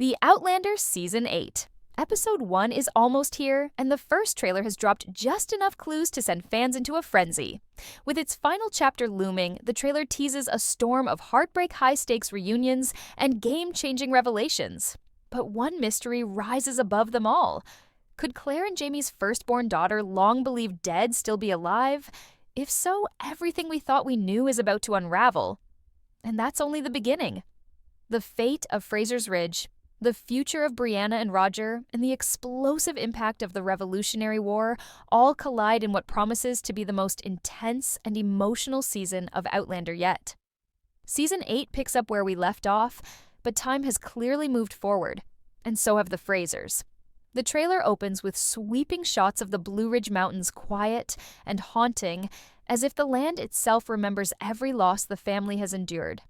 The Outlander Season 8. Episode 1 is almost here, and the first trailer has dropped just enough clues to send fans into a frenzy. With its final chapter looming, the trailer teases a storm of heartbreak high-stakes reunions and game-changing revelations. But one mystery rises above them all. Could Claire and Jamie's firstborn daughter, long believed dead, still be alive? If so, everything we thought we knew is about to unravel. And that's only the beginning. The fate of Fraser's Ridge, the future of Brianna and Roger, and the explosive impact of the Revolutionary War all collide in what promises to be the most intense and emotional season of Outlander yet. Season 8 picks up where we left off, but time has clearly moved forward, and so have the Frasers. The trailer opens with sweeping shots of the Blue Ridge Mountains, quiet and haunting, as if the land itself remembers every loss the family has endured.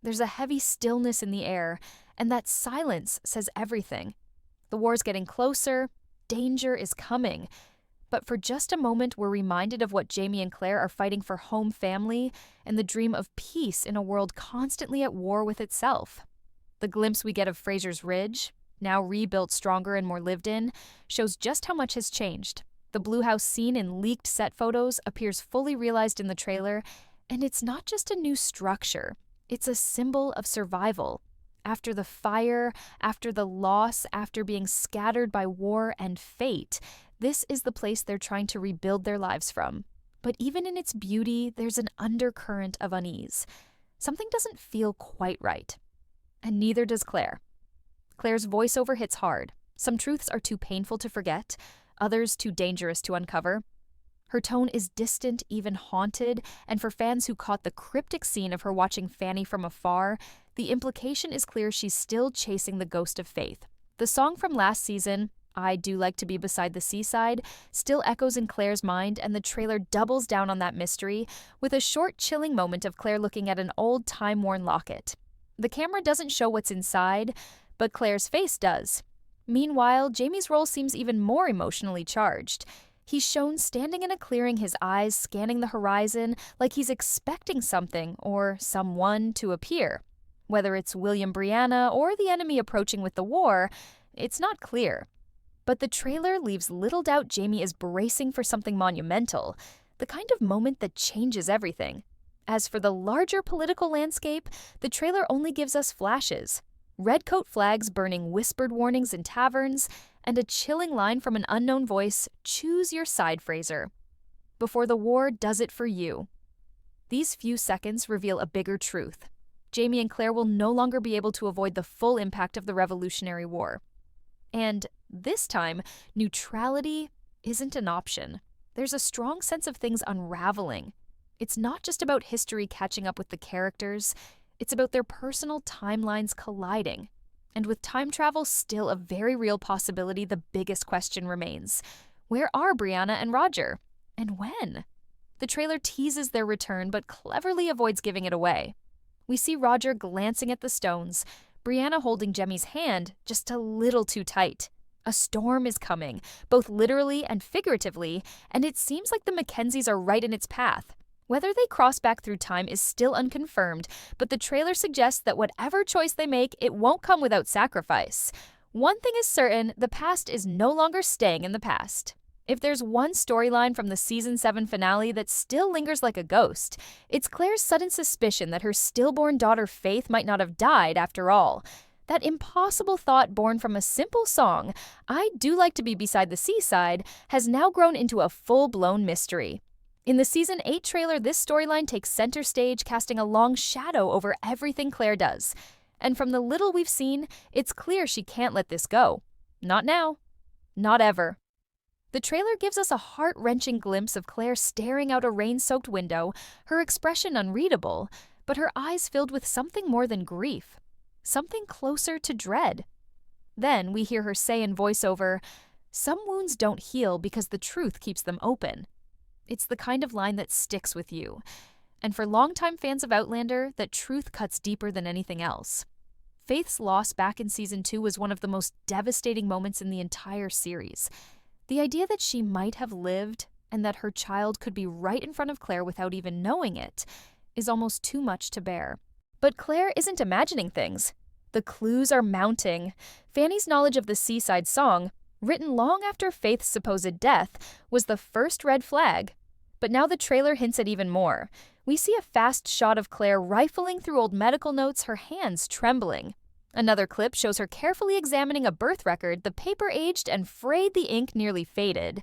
There's a heavy stillness in the air, and that silence says everything. The war's getting closer, danger is coming. But for just a moment, we're reminded of what Jamie and Claire are fighting for: home, family, and the dream of peace in a world constantly at war with itself. The glimpse we get of Fraser's Ridge, now rebuilt stronger and more lived in, shows just how much has changed. The Blue House seen in leaked set photos appears fully realized in the trailer, and it's not just a new structure. It's a symbol of survival. After the fire, after the loss, after being scattered by war and fate, this is the place they're trying to rebuild their lives from. But even in its beauty, there's an undercurrent of unease. Something doesn't feel quite right. And neither does Claire. Claire's voiceover hits hard. Some truths are too painful to forget, others too dangerous to uncover. Her tone is distant, even haunted, and for fans who caught the cryptic scene of her watching Fanny from afar, the implication is clear she's still chasing the ghost of faith. The song from last season, "I Do Like to Be Beside the Seaside," still echoes in Claire's mind, and the trailer doubles down on that mystery with a short, chilling moment of Claire looking at an old, time-worn locket. The camera doesn't show what's inside, but Claire's face does. Meanwhile, Jamie's role seems even more emotionally charged. He's shown standing in a clearing, his eyes scanning the horizon, like he's expecting something or someone to appear. Whether it's William Brianna or the enemy approaching with the war, it's not clear. But the trailer leaves little doubt Jamie is bracing for something monumental, the kind of moment that changes everything. As for the larger political landscape, the trailer only gives us flashes. Redcoat flags burning whispered warnings in taverns, and a chilling line from an unknown voice, "Choose your side, Fraser," before the war does it for you. These few seconds reveal a bigger truth. Jamie and Claire will no longer be able to avoid the full impact of the Revolutionary War. And this time, neutrality isn't an option. There's a strong sense of things unraveling. It's not just about history catching up with the characters, it's about their personal timelines colliding. And with time travel still a very real possibility, the biggest question remains: where are Brianna and Roger? And when? The trailer teases their return, but cleverly avoids giving it away. We see Roger glancing at the stones, Brianna holding Jemmy's hand just a little too tight. A storm is coming, both literally and figuratively, and it seems like the Mackenzies are right in its path. Whether they cross back through time is still unconfirmed, but the trailer suggests that whatever choice they make, it won't come without sacrifice. One thing is certain: the past is no longer staying in the past. If there's one storyline from the Season 7 finale that still lingers like a ghost, it's Claire's sudden suspicion that her stillborn daughter Faith might not have died after all. That impossible thought born from a simple song, "I Do Like to Be Beside the Seaside," has now grown into a full-blown mystery. In the Season 8 trailer, this storyline takes center stage, casting a long shadow over everything Claire does. And from the little we've seen, it's clear she can't let this go. Not now. Not ever. The trailer gives us a heart-wrenching glimpse of Claire staring out a rain-soaked window, her expression unreadable, but her eyes filled with something more than grief, something closer to dread. Then we hear her say in voiceover, "Some wounds don't heal because the truth keeps them open." It's the kind of line that sticks with you. And for longtime fans of Outlander, that truth cuts deeper than anything else. Faith's loss back in Season 2 was one of the most devastating moments in the entire series. The idea that she might have lived and that her child could be right in front of Claire without even knowing it is almost too much to bear. But Claire isn't imagining things. The clues are mounting. Fanny's knowledge of the seaside song, written long after Faith's supposed death, was the first red flag. But now the trailer hints at even more. We see a fast shot of Claire rifling through old medical notes, her hands trembling. Another clip shows her carefully examining a birth record, the paper aged and frayed, the ink nearly faded.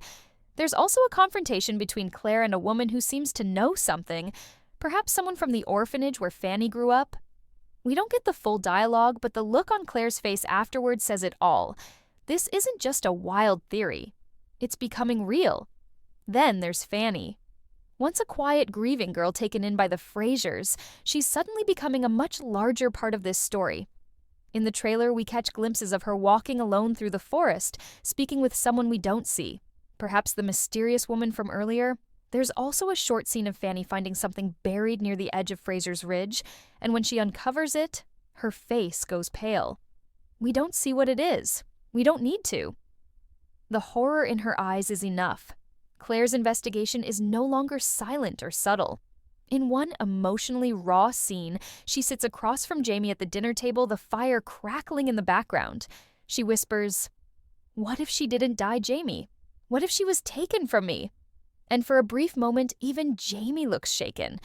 There's also a confrontation between Claire and a woman who seems to know something, perhaps someone from the orphanage where Fanny grew up. We don't get the full dialogue, but the look on Claire's face afterward says it all. This isn't just a wild theory. It's becoming real. Then there's Fanny. Once a quiet, grieving girl taken in by the Frasers, she's suddenly becoming a much larger part of this story. In the trailer, we catch glimpses of her walking alone through the forest, speaking with someone we don't see. Perhaps the mysterious woman from earlier. There's also a short scene of Fanny finding something buried near the edge of Fraser's Ridge, and when she uncovers it, her face goes pale. We don't see what it is. We don't need to. The horror in her eyes is enough. Claire's investigation is no longer silent or subtle. In one emotionally raw scene, she sits across from Jamie at the dinner table, the fire crackling in the background. She whispers, "What if she didn't die, Jamie? What if she was taken from me?" And for a brief moment, even Jamie looks shaken.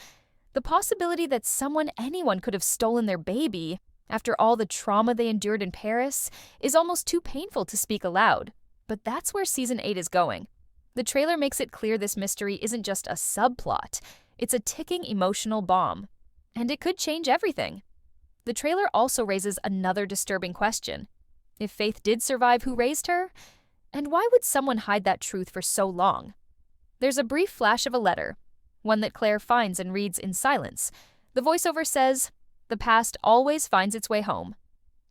The possibility that anyone could have stolen their baby, after all the trauma they endured in Paris, is almost too painful to speak aloud. But that's where Season 8 is going. The trailer makes it clear this mystery isn't just a subplot. It's a ticking emotional bomb. And it could change everything. The trailer also raises another disturbing question. If Faith did survive, who raised her? And why would someone hide that truth for so long? There's a brief flash of a letter, one that Claire finds and reads in silence. The voiceover says, "The past always finds its way home."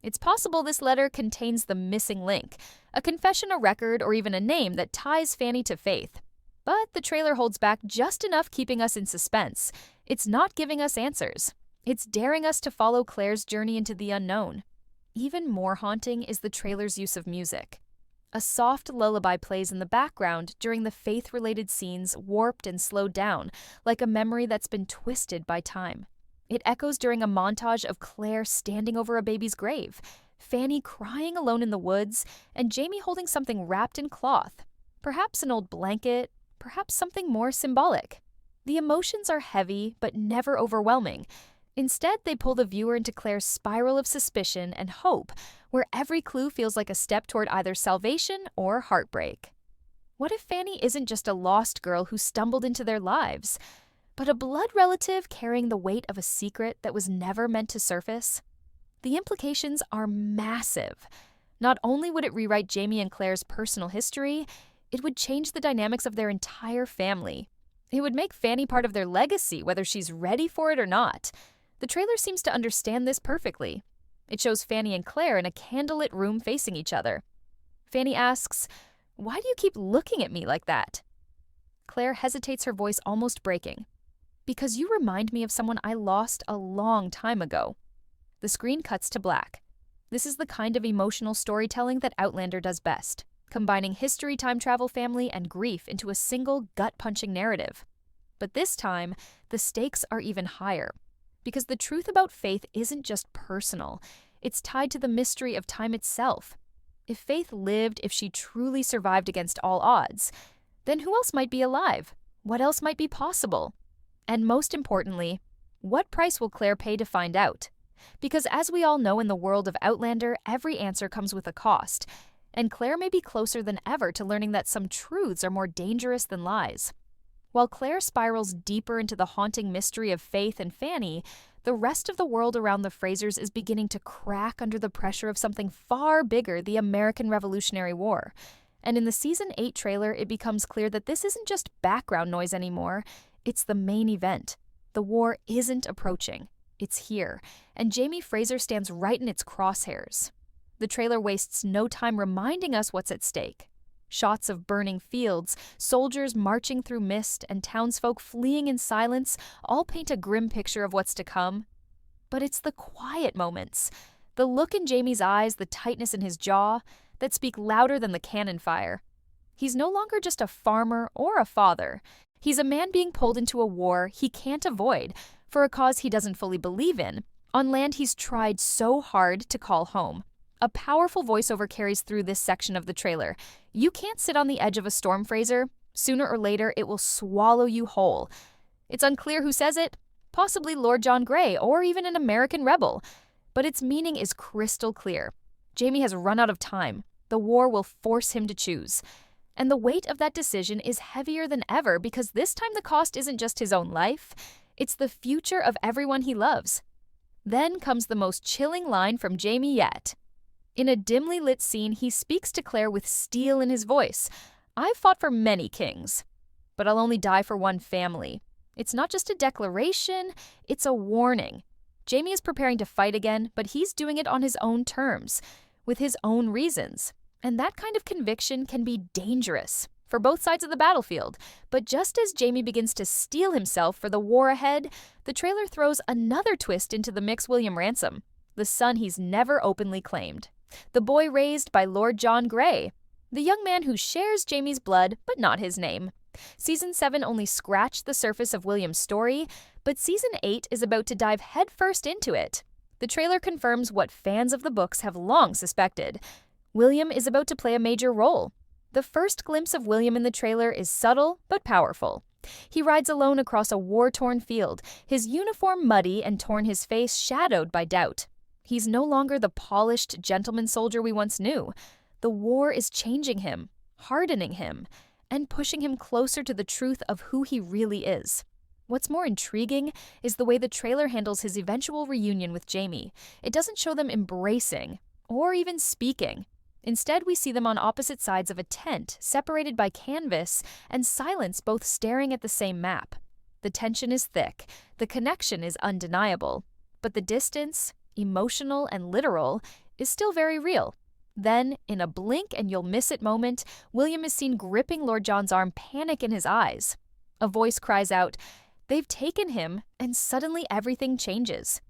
It's possible this letter contains the missing link, a confession, a record, or even a name that ties Fanny to Faith. But the trailer holds back just enough, keeping us in suspense. It's not giving us answers. It's daring us to follow Claire's journey into the unknown. Even more haunting is the trailer's use of music. A soft lullaby plays in the background during the faith-related scenes, warped and slowed down, like a memory that's been twisted by time. It echoes during a montage of Claire standing over a baby's grave, Fanny crying alone in the woods, and Jamie holding something wrapped in cloth. Perhaps an old blanket, perhaps something more symbolic. The emotions are heavy, but never overwhelming. Instead, they pull the viewer into Claire's spiral of suspicion and hope, where every clue feels like a step toward either salvation or heartbreak. What if Fanny isn't just a lost girl who stumbled into their lives, but a blood relative carrying the weight of a secret that was never meant to surface? The implications are massive. Not only would it rewrite Jamie and Claire's personal history, it would change the dynamics of their entire family. It would make Fanny part of their legacy, whether she's ready for it or not. The trailer seems to understand this perfectly. It shows Fanny and Claire in a candlelit room facing each other. Fanny asks, "Why do you keep looking at me like that?" Claire hesitates, her voice almost breaking. "Because you remind me of someone I lost a long time ago." The screen cuts to black. This is the kind of emotional storytelling that Outlander does best, combining history, time travel, family, and grief into a single gut-punching narrative. But this time, the stakes are even higher. Because the truth about Faith isn't just personal, it's tied to the mystery of time itself. If Faith lived, if she truly survived against all odds, then who else might be alive? What else might be possible? And most importantly, what price will Claire pay to find out? Because as we all know in the world of Outlander, every answer comes with a cost, and Claire may be closer than ever to learning that some truths are more dangerous than lies. While Claire spirals deeper into the haunting mystery of Faith and Fanny, the rest of the world around the Frasers is beginning to crack under the pressure of something far bigger, the American Revolutionary War. And in the Season 8 trailer, it becomes clear that this isn't just background noise anymore, it's the main event. The war isn't approaching. It's here, and Jamie Fraser stands right in its crosshairs. The trailer wastes no time reminding us what's at stake. Shots of burning fields, soldiers marching through mist, and townsfolk fleeing in silence all paint a grim picture of what's to come. But it's the quiet moments, the look in Jamie's eyes, the tightness in his jaw, that speak louder than the cannon fire. He's no longer just a farmer or a father. He's a man being pulled into a war he can't avoid, for a cause he doesn't fully believe in, On land, he's tried so hard to call home. A powerful voiceover carries through this section of the trailer. You can't sit on the edge of a storm, Fraser. Sooner or later, it will swallow you whole. It's unclear who says it, possibly Lord John Grey or even an American rebel. But its meaning is crystal clear. Jaime has run out of time. The war will force him to choose. And the weight of that decision is heavier than ever because this time the cost isn't just his own life, it's the future of everyone he loves. Then comes the most chilling line from Jaime yet. In a dimly lit scene, he speaks to Claire with steel in his voice. I've fought for many kings, but I'll only die for one family. It's not just a declaration, it's a warning. Jaime is preparing to fight again, but he's doing it on his own terms, with his own reasons. And that kind of conviction can be dangerous for both sides of the battlefield. But just as Jaime begins to steel himself for the war ahead, the trailer throws another twist into the mix: William Ransom, the son he's never openly claimed. The boy raised by Lord John Grey, the young man who shares Jaime's blood but not his name. Season 7 only scratched the surface of William's story, but Season 8 is about to dive headfirst into it. The trailer confirms what fans of the books have long suspected. William is about to play a major role. The first glimpse of William in the trailer is subtle but powerful. He rides alone across a war-torn field, his uniform muddy and torn, his face shadowed by doubt. He's no longer the polished gentleman soldier we once knew. The war is changing him, hardening him, and pushing him closer to the truth of who he really is. What's more intriguing is the way the trailer handles his eventual reunion with Jaime. It doesn't show them embracing or even speaking. Instead, we see them on opposite sides of a tent, separated by canvas and silence, both staring at the same map. The tension is thick, the connection is undeniable, but the distance, emotional and literal, is still very real. Then, in a blink and you'll miss it moment, William is seen gripping Lord John's arm, panic in his eyes. A voice cries out, "They've taken him," and suddenly everything changes.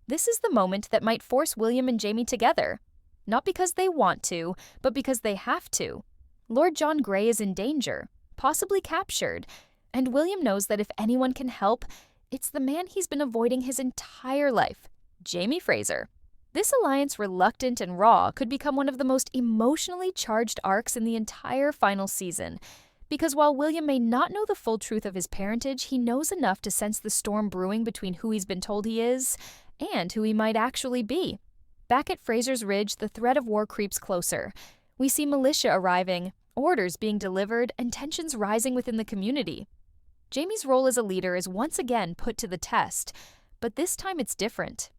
This is the moment that might force William and Jaime together. Not because they want to, but because they have to. Lord John Grey is in danger, possibly captured, and William knows that if anyone can help, it's the man he's been avoiding his entire life, Jaime Fraser. This alliance, reluctant and raw, could become one of the most emotionally charged arcs in the entire final season. Because while William may not know the full truth of his parentage, he knows enough to sense the storm brewing between who he's been told he is and who he might actually be. Back at Fraser's Ridge, the threat of war creeps closer. We see militia arriving, orders being delivered, and tensions rising within the community. Jaime's role as a leader is once again put to the test, but this time it's different.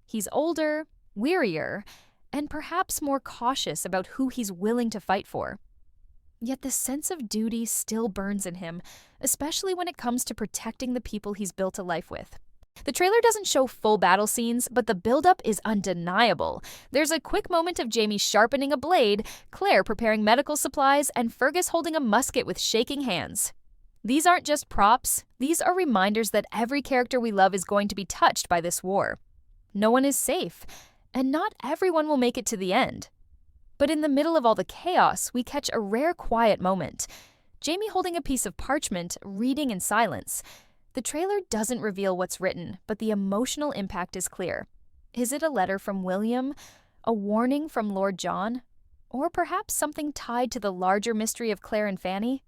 He's older, wearier, and perhaps more cautious about who he's willing to fight for. Yet the sense of duty still burns in him, especially when it comes to protecting the people he's built a life with. The trailer doesn't show full battle scenes, but the buildup is undeniable. There's a quick moment of Jaime sharpening a blade, Claire preparing medical supplies, and Fergus holding a musket with shaking hands. These aren't just props, these are reminders that every character we love is going to be touched by this war. No one is safe, and not everyone will make it to the end. But in the middle of all the chaos, we catch a rare quiet moment. Jaime holding a piece of parchment, reading in silence. The trailer doesn't reveal what's written, but the emotional impact is clear. Is it a letter from William? A warning from Lord John? Or perhaps something tied to the larger mystery of Claire and Fanny?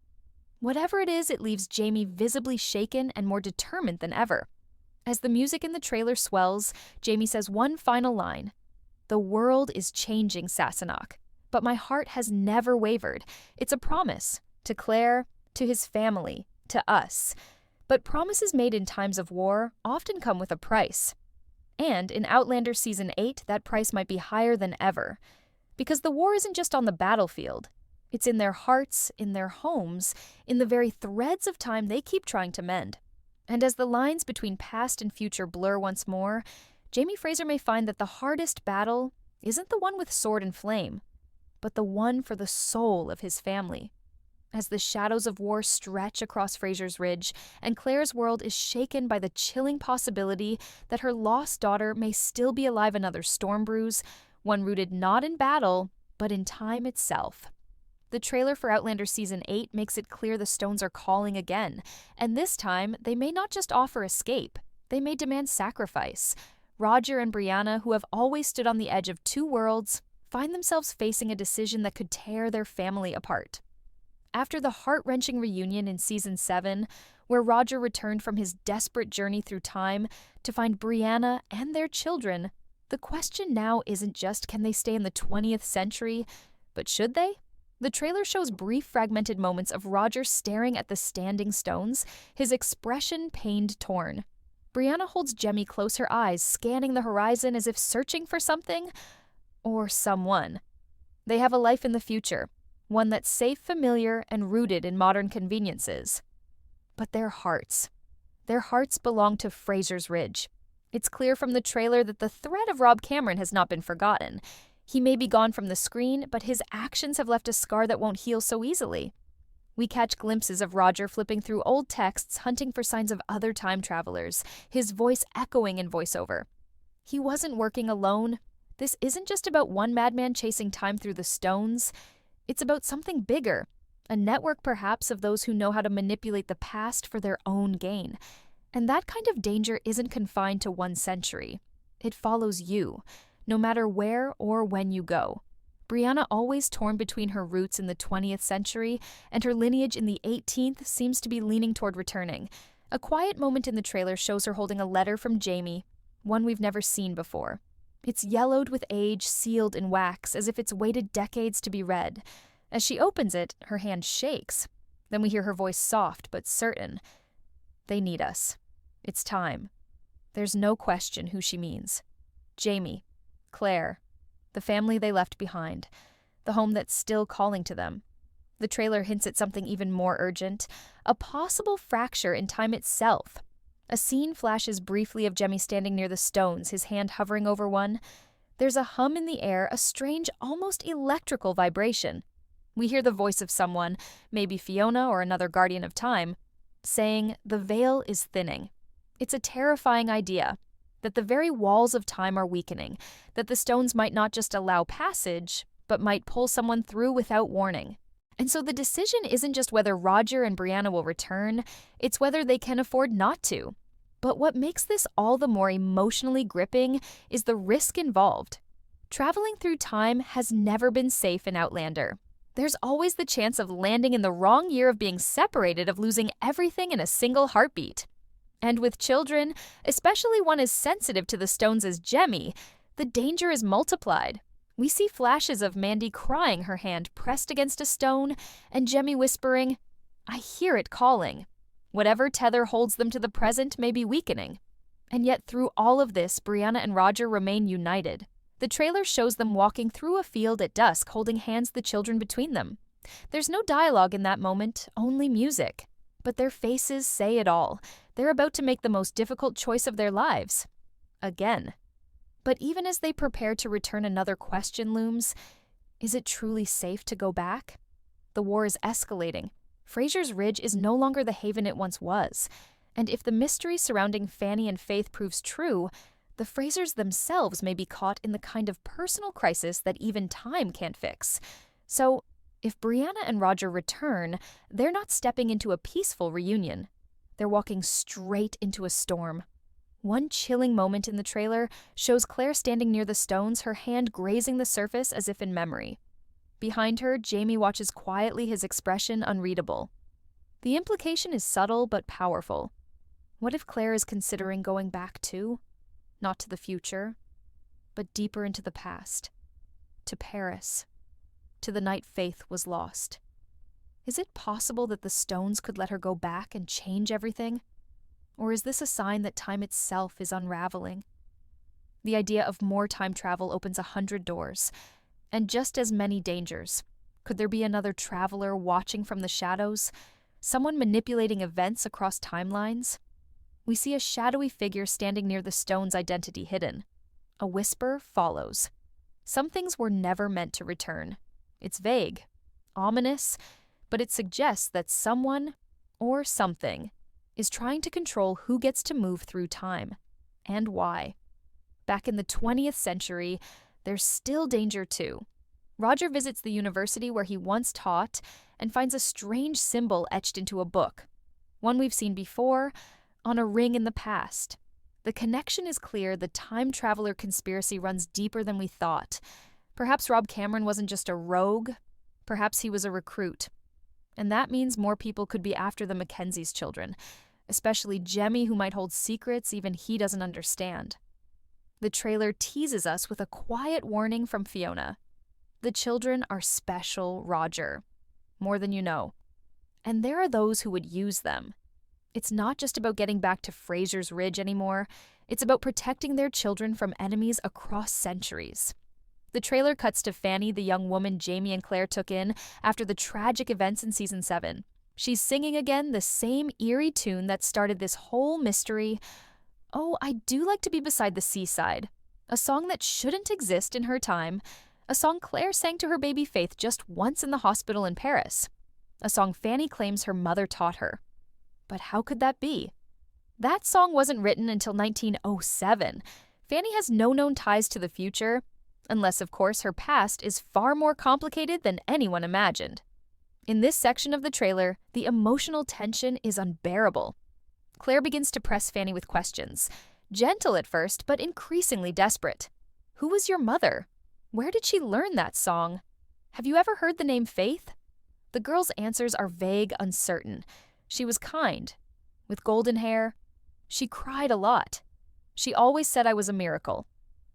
Whatever it is, it leaves Jaime visibly shaken and more determined than ever. As the music in the trailer swells, Jaime says one final line. "The world is changing, Sassenach, but my heart has never wavered. It's a promise, to Claire, to his family, to us. But promises made in times of war often come with a price. And in Outlander Season 8, that price might be higher than ever. Because the war isn't just on the battlefield. It's in their hearts, in their homes, in the very threads of time they keep trying to mend. And as the lines between past and future blur once more, Jaime Fraser may find that the hardest battle isn't the one with sword and flame, but the one for the soul of his family. As the shadows of war stretch across Fraser's Ridge, and Claire's world is shaken by the chilling possibility that her lost daughter may still be alive, another storm brews, one rooted not in battle, but in time itself. The trailer for Outlander Season 8 makes it clear the stones are calling again, and this time they may not just offer escape, they may demand sacrifice. Roger and Brianna, who have always stood on the edge of two worlds, find themselves facing a decision that could tear their family apart. After the heart-wrenching reunion in Season 7, where Roger returned from his desperate journey through time to find Brianna and their children, the question now isn't just can they stay in the 20th century, but should they? The trailer shows brief fragmented moments of Roger staring at the standing stones, his expression pain-torn. Brianna holds Jemmy close, her eyes scanning the horizon as if searching for something or someone. They have a life in the future, one that's safe, familiar, and rooted in modern conveniences. But their hearts belong to Fraser's Ridge. It's clear from the trailer that the threat of Rob Cameron has not been forgotten. He may be gone from the screen, but his actions have left a scar that won't heal so easily. We catch glimpses of Roger flipping through old texts, hunting for signs of other time travelers, his voice echoing in voiceover. He wasn't working alone. This isn't just about one madman chasing time through the stones. It's about something bigger, a network perhaps of those who know how to manipulate the past for their own gain. And that kind of danger isn't confined to one century. It follows you, no matter where or when you go. Brianna, always torn between her roots in the 20th century and her lineage in the 18th, seems to be leaning toward returning. A quiet moment in the trailer shows her holding a letter from Jamie, one we've never seen before. It's yellowed with age, sealed in wax, as if it's waited decades to be read. As she opens it, her hand shakes. Then we hear her voice soft but certain. They need us. It's time. There's no question who she means. Jamie, Claire, the family they left behind, the home that's still calling to them. The trailer hints at something even more urgent, a possible fracture in time itself. A scene flashes briefly of Jemmy standing near the stones, his hand hovering over one. There's a hum in the air, a strange, almost electrical vibration. We hear the voice of someone, maybe Fiona or another guardian of time, saying, "The veil is thinning." It's a terrifying idea, that the very walls of time are weakening, that the stones might not just allow passage, but might pull someone through without warning. And so the decision isn't just whether Roger and Brianna will return, it's whether they can afford not to. But what makes this all the more emotionally gripping is the risk involved. Traveling through time has never been safe in Outlander. There's always the chance of landing in the wrong year, of being separated, of losing everything in a single heartbeat. And with children, especially one as sensitive to the stones as Jemmy, the danger is multiplied. We see flashes of Mandy crying, her hand pressed against a stone, and Jemmy whispering, "I hear it calling." Whatever tether holds them to the present may be weakening. And yet through all of this, Brianna and Roger remain united. The trailer shows them walking through a field at dusk, holding hands, the children between them. There's no dialogue in that moment, only music. But their faces say it all. They're about to make the most difficult choice of their lives. Again. But even as they prepare to return, another question looms. Is it truly safe to go back? The war is escalating. Fraser's Ridge is no longer the haven it once was. And if the mystery surrounding Fanny and Faith proves true, the Frasers themselves may be caught in the kind of personal crisis that even time can't fix. So, if Brianna and Roger return, they're not stepping into a peaceful reunion. They're walking straight into a storm. One chilling moment in the trailer shows Claire standing near the stones, her hand grazing the surface as if in memory. Behind her, Jamie watches quietly, his expression unreadable. The implication is subtle but powerful. What if Claire is considering going back too? Not to the future, but deeper into the past. To Paris. To the night Faith was lost. Is it possible that the stones could let her go back and change everything? Or is this a sign that time itself is unraveling? The idea of more time travel opens 100 doors, and just as many dangers. Could there be another traveler watching from the shadows? Someone manipulating events across timelines? We see a shadowy figure standing near the stone's identity hidden. A whisper follows. Some things were never meant to return. It's vague, ominous, but it suggests that someone, or something, is trying to control who gets to move through time, and why. Back in the 20th century, there's still danger too. Roger visits the university where he once taught and finds a strange symbol etched into a book, one we've seen before, on a ring in the past. The connection is clear. The time traveler conspiracy runs deeper than we thought. Perhaps Rob Cameron wasn't just a rogue. Perhaps he was a recruit. And that means more people could be after the Mackenzies' children, especially Jemmy, who might hold secrets even he doesn't understand. The trailer teases us with a quiet warning from Fiona. The children are special, Roger. More than you know. And there are those who would use them. It's not just about getting back to Fraser's Ridge anymore. It's about protecting their children from enemies across centuries. The trailer cuts to Fanny, the young woman Jamie and Claire took in after the tragic events in Season 7. She's singing again the same eerie tune that started this whole mystery. Oh, I do like to be beside the seaside. A song that shouldn't exist in her time. A song Claire sang to her baby Faith just once in the hospital in Paris. A song Fanny claims her mother taught her. But how could that be? That song wasn't written until 1907. Fanny has no known ties to the future, unless, of course, her past is far more complicated than anyone imagined. In this section of the trailer, the emotional tension is unbearable. Claire begins to press Fanny with questions, gentle at first, but increasingly desperate. Who was your mother? Where did she learn that song? Have you ever heard the name Faith? The girl's answers are vague, uncertain. She was kind, with golden hair. She cried a lot. She always said I was a miracle.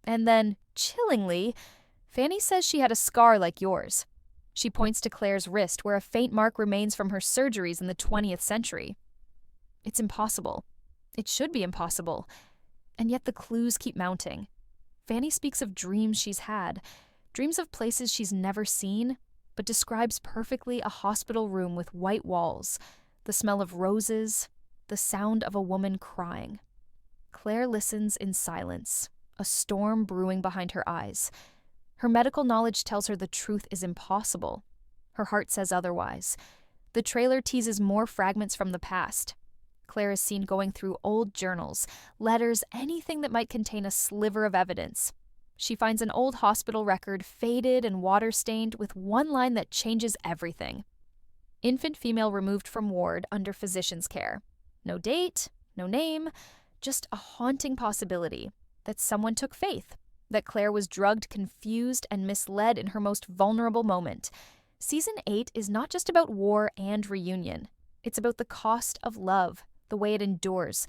And then, chillingly, Fanny says she had a scar like yours. She points to Claire's wrist where a faint mark remains from her surgeries in the 20th century. It's impossible. It should be impossible. And yet the clues keep mounting. Fanny speaks of dreams she's had, dreams of places she's never seen, but describes perfectly a hospital room with white walls, the smell of roses, the sound of a woman crying. Claire listens in silence, a storm brewing behind her eyes. Her medical knowledge tells her the truth is impossible. Her heart says otherwise. The trailer teases more fragments from the past. Claire is seen going through old journals, letters, anything that might contain a sliver of evidence. She finds an old hospital record, faded and water-stained, with one line that changes everything. Infant female removed from ward under physician's care. No date, no name, just a haunting possibility that someone took Faith, that Claire was drugged, confused, and misled in her most vulnerable moment. Season 8 is not just about war and reunion. It's about the cost of love, the way it endures,